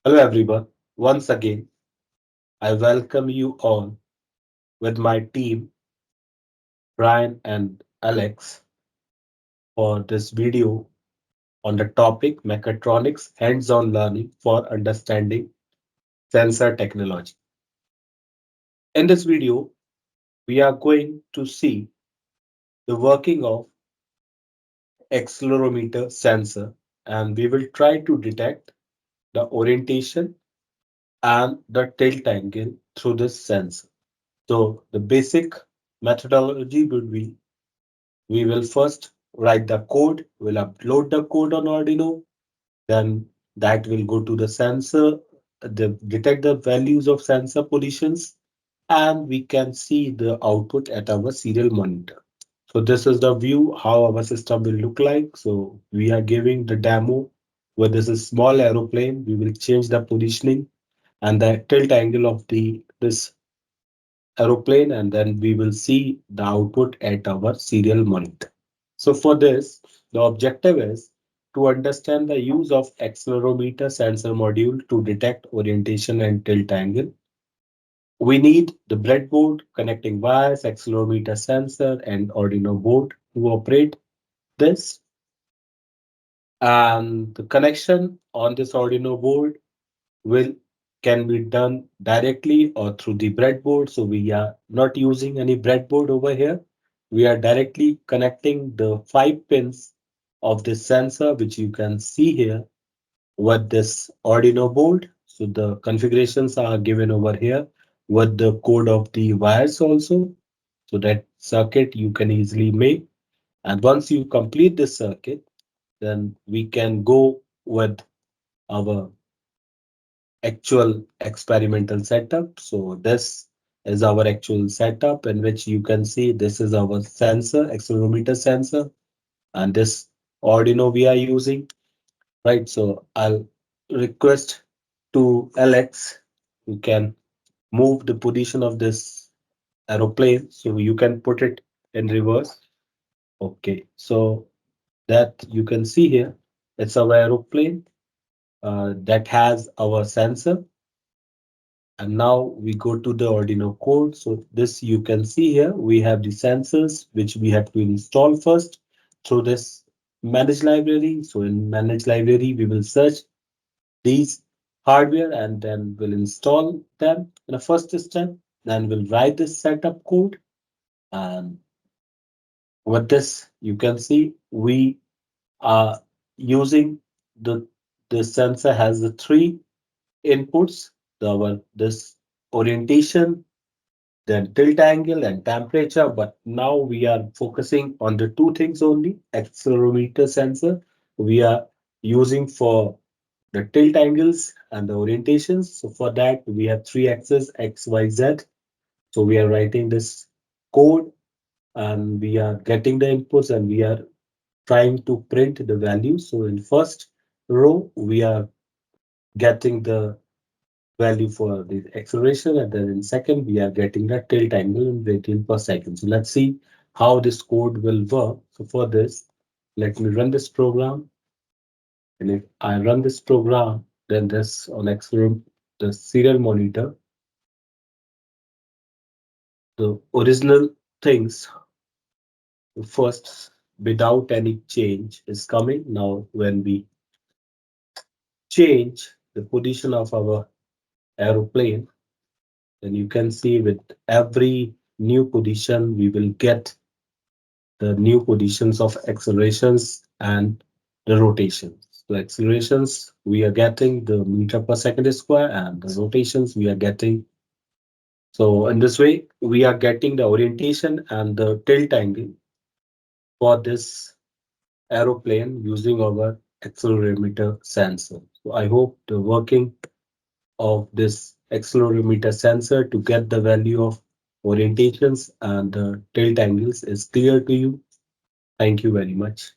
Hello everyone. Once again, I welcome you all with my team, Brian and Alex, for this video on the topic Mechatronics Hands-on Learning for Understanding Sensor Technology. In this video, we are going to see the working of accelerometer sensor and we will try to detect the orientation and the tilt angle through this sensor. So the basic methodology would be we will first write the code, we'll upload the code on Arduino, then that will go to the sensor, detect the values of sensor positions, and we can see the output at our serial monitor. So this is the view how our system will look like. So we are giving the demo where this is small aeroplane. We will change the positioning and the tilt angle of the this aeroplane, and then we will see the output at our serial monitor. So for this, the objective is to understand the use of accelerometer sensor module to detect orientation and tilt angle. We need the breadboard, connecting wires, accelerometer sensor, and Arduino board to operate this. And the connection on this Arduino board will can be done directly or through the breadboard. So we are not using any breadboard over here. We are directly connecting the 5 pins of this sensor, which you can see here with this Arduino board. So the configurations are given over here with the code of the wires also. So that circuit you can easily make. And once you complete this circuit, then we can go with our actual experimental setup. So this is our actual setup in which you can see this is our sensor, accelerometer sensor, and this Arduino we are using, right? So I'll request to Alex, you can move the position of this aeroplane so you can put it in reverse. Okay, so that you can see here, it's our aeroplane that has our sensor. And now we go to the Arduino code. So this you can see here, we have the sensors which we have to install first through this manage library. So in manage library, we will search these hardware and then we'll install them in a first step. Then we'll write this setup code. And with this, you can see we are using the the sensor has the three inputs, this orientation, then tilt angle and temperature. But now we are focusing on the two things only. Accelerometer sensor we are using for the tilt angles and the orientations. So for that we have three axes X, Y, Z. So we are writing this code and we are getting the inputs and we are trying to print the values. So in first row we are getting the value for the acceleration, and then in second we are getting the tilt angle in radian per second. So let's see how this code will work. So for this, let me run this program, and if I run this program, then this on accelerometer, the serial monitor, the original things first without any change is coming. Now when we change the position of our aeroplane, then you can see with every new position we will get the new positions of accelerations and the rotations. The accelerations we are getting the meter per second square, and the rotations we are getting. So in this way, we are getting the orientation and the tilt angle for this aeroplane using our accelerometer sensor. So I hope the working of this accelerometer sensor to get the value of orientations and the tilt angles is clear to you. Thank you very much.